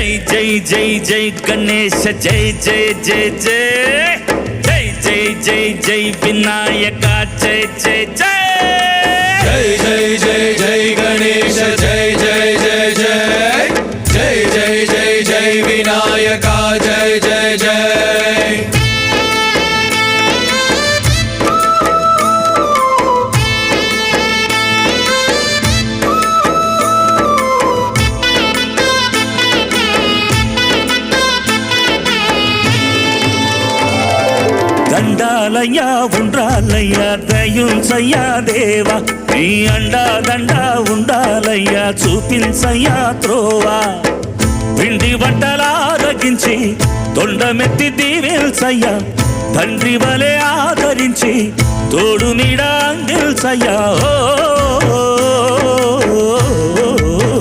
జై జై జై జై గణేశ జై జై జై జై జై జై జై జై వినాయక జై జై జై జై జై జై జై గణేశ జై జై జై జై జై జై జై జై వినాయక జై జై జై దండాలయ్యా ఉండ్రాలయ్యా దయుంచయ్యా దేవా నీ అండా దండా ఉండాలయ్యా చూపించయ్యా త్రోవా పిండి వంటలారగించి తొండమెత్తి దీవిల్చయ్యా తండ్రి వలె ఆదరించి తోడు నీడ అందిల్చయ్యా ఓ